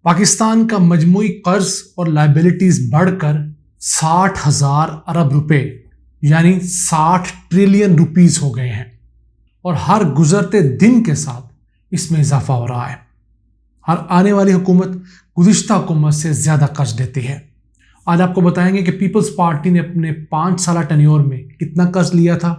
پاکستان کا مجموعی قرض اور لائبلٹیز بڑھ کر 60,000 ارب روپے یعنی 60 ٹریلین روپیز ہو گئے ہیں، اور ہر گزرتے دن کے ساتھ اس میں اضافہ ہو رہا ہے۔ ہر آنے والی حکومت گزشتہ حکومت سے زیادہ قرض لیتی ہے۔ آج آپ کو بتائیں گے کہ پیپلز پارٹی نے اپنے 5 سالہ ٹینیور میں کتنا قرض لیا تھا،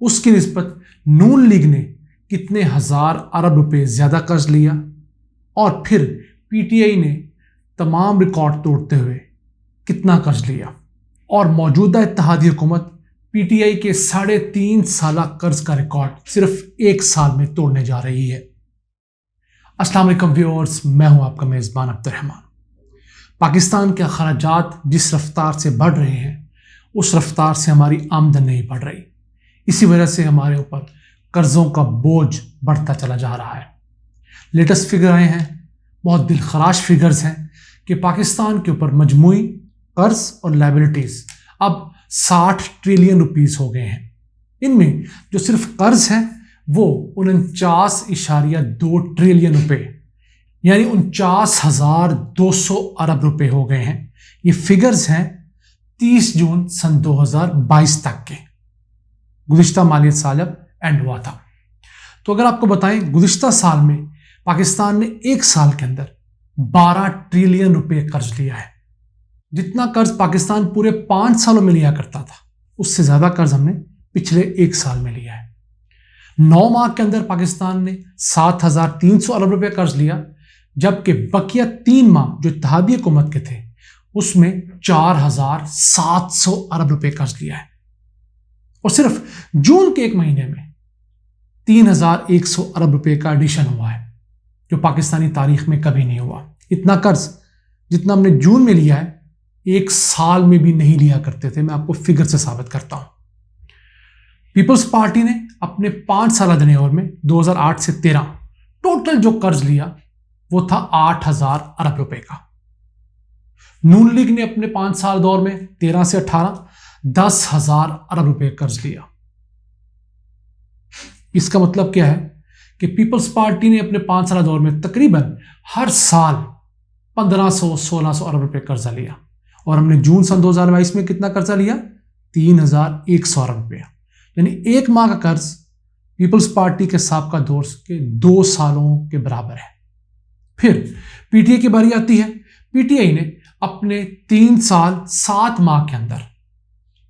اس کی نسبت نون لیگ نے کتنے ہزار ارب روپے زیادہ قرض لیا، اور پھر پی ٹی آئی نے تمام ریکارڈ توڑتے ہوئے کتنا قرض لیا، اور موجودہ اتحادی حکومت پی ٹی آئی کے 3.5 سالہ قرض کا ریکارڈ صرف 1 سال میں توڑنے جا رہی ہے۔ السلام علیکم ویورز، میں ہوں آپ کا میزبان عبد الرحمان۔ پاکستان کے اخراجات جس رفتار سے بڑھ رہے ہیں اس رفتار سے ہماری آمدن نہیں بڑھ رہی، اسی وجہ سے ہمارے اوپر قرضوں کا بوجھ بڑھتا چلا جا رہا ہے۔ لیٹسٹ فگر آئے ہیں، بہت دلخراش فگرز ہیں کہ پاکستان کے اوپر مجموعی قرض اور لائبلٹیز اب 60 ٹریلین روپیز ہو گئے ہیں۔ ان میں جو صرف قرض ہیں وہ 49.2 ٹریلین روپے یعنی 49,200 ارب روپے ہو گئے ہیں۔ یہ فگرز ہیں 30 جون سن 2022 تک کے، گزشتہ مالیت سال اب اینڈ ہوا تھا۔ تو اگر آپ کو بتائیں گزشتہ سال میں پاکستان نے 1 سال کے اندر 12 ٹریلین روپے قرض لیا ہے۔ جتنا قرض پاکستان پورے 5 سالوں میں لیا کرتا تھا اس سے زیادہ قرض ہم نے پچھلے 1 سال میں لیا ہے۔ 9 ماہ کے اندر پاکستان نے 7,300 ارب روپے قرض لیا، جبکہ بقیہ 3 ماہ جو اتحادی حکومت کے تھے اس میں 4,700 ارب روپے قرض لیا ہے، اور صرف جون کے 1 مہینے میں 3,100 ارب روپے کا ایڈیشن ہوا ہے، جو پاکستانی تاریخ میں کبھی نہیں ہوا۔ اتنا قرض جتنا ہم نے جون میں لیا ہے 1 سال میں بھی نہیں لیا کرتے تھے۔ میں آپ کو فگر سے ثابت کرتا ہوں۔ پیپلز پارٹی نے اپنے 5 سالہ ٹینیور میں 2008 سے 13 ٹوٹل جو قرض لیا وہ تھا 8,000 ارب روپے کا۔ نون لیگ نے اپنے 5 سال دور میں 13 سے 18 10,000 ارب روپے قرض لیا۔ اس کا مطلب کیا ہے کہ پیپلز پارٹی نے اپنے 5 سالہ دور میں تقریباً ہر سال 1,500-1,600 ارب روپے قرضہ لیا، اور ہم نے جون سن 2022 میں کتنا قرضہ لیا؟ 3,100 ارب روپے، یعنی 1 ماہ کا قرض پیپلز پارٹی کے سابقہ دور کے 2 سالوں کے برابر ہے۔ پھر پی ٹی آئی کی باری آتی ہے۔ پی ٹی آئی نے اپنے 3 سال 7 ماہ کے اندر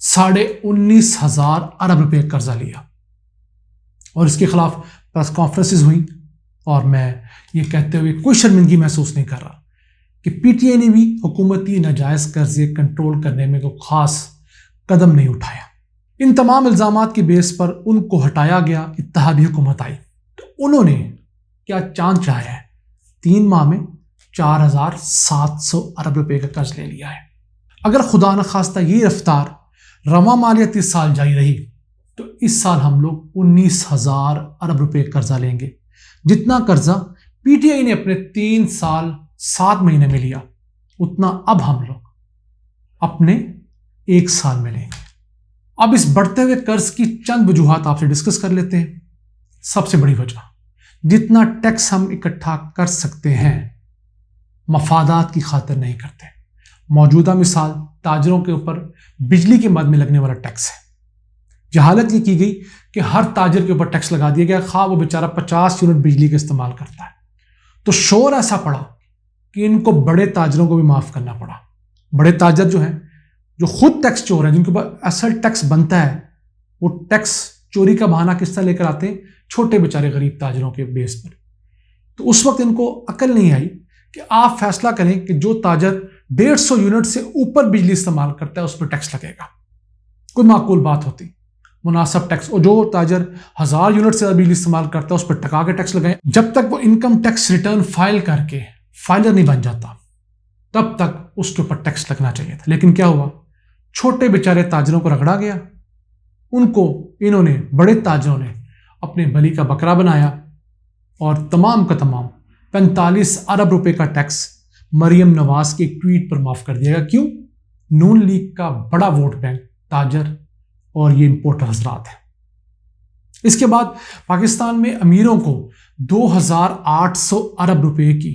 19,500 ارب روپے قرضہ لیا، اور اس کے خلاف پریس کانفرنسز ہوئیں، اور میں یہ کہتے ہوئے کوئی شرمندگی محسوس نہیں کر رہا کہ پی ٹی آئی نے بھی حکومتی ناجائز قرضے کنٹرول کرنے میں کوئی خاص قدم نہیں اٹھایا۔ ان تمام الزامات کی بیس پر ان کو ہٹایا گیا، اتحادی حکومت آئی تو انہوں نے کیا چاند چاہا ہے؟ 3 ماہ میں 4,700 ارب روپے کا قرض لے لیا ہے۔ اگر خدا نخواستہ یہ رفتار رواں مالیاتی سال جاری رہی تو اس سال ہم لوگ 19,000 ارب روپے قرضہ لیں گے، جتنا قرضہ پی ٹی آئی نے اپنے 3 سال 7 مہینے میں لیا اتنا اب ہم لوگ اپنے 1 سال میں لیں گے۔ اب اس بڑھتے ہوئے قرض کی چند وجوہات آپ سے ڈسکس کر لیتے ہیں۔ سب سے بڑی وجہ، جتنا ٹیکس ہم اکٹھا کر سکتے ہیں مفادات کی خاطر نہیں کرتے۔ موجودہ مثال تاجروں کے اوپر بجلی کے مد میں لگنے والا ٹیکس ہے۔ جہالت یہ کی گئی کہ ہر تاجر کے اوپر ٹیکس لگا دیا گیا، خواہ وہ بیچارہ 50 یونٹ بجلی کا استعمال کرتا ہے، تو شور ایسا پڑا کہ ان کو بڑے تاجروں کو بھی معاف کرنا پڑا۔ بڑے تاجر جو ہیں، جو خود ٹیکس چور ہیں، جن کے اوپر اصل ٹیکس بنتا ہے، وہ ٹیکس چوری کا بہانہ کس طرح لے کر آتے ہیں؟ چھوٹے بیچارے غریب تاجروں کے بیس پر۔ تو اس وقت ان کو عقل نہیں آئی کہ آپ فیصلہ کریں کہ جو تاجر 150 یونٹ سے اوپر بجلی استعمال کرتا ہے اس پر ٹیکس لگے گا۔ کوئی معقول بات ہوتی، مناسب ٹیکس، اور جو تاجر 1000 یونٹ سے بجلی استعمال کرتا ہے اس پر ٹکا کے ٹیکس لگائیں۔ جب تک وہ انکم ٹیکس ریٹرن فائل کر کے فائلر نہیں بن جاتا تب تک اس کے اوپر ٹیکس لگنا چاہیے تھا، لیکن کیا ہوا؟ چھوٹے بیچارے تاجروں کو رگڑا گیا، ان کو انہوں نے، بڑے تاجروں نے اپنے بلی کا بکرا بنایا، اور تمام کا تمام 45 ارب روپے کا ٹیکس مریم نواز کے ایک ٹویٹ پر معاف کر دیا گیا۔ کیوں؟ نون لیگ کا بڑا ووٹ بینک تاجر اور یہ امپورٹر حضرات ہیں۔ اس کے بعد پاکستان میں امیروں کو 2,800 ارب روپے کی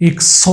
100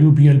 UBL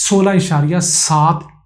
16.7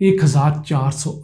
1,400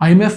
IMF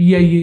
PIA,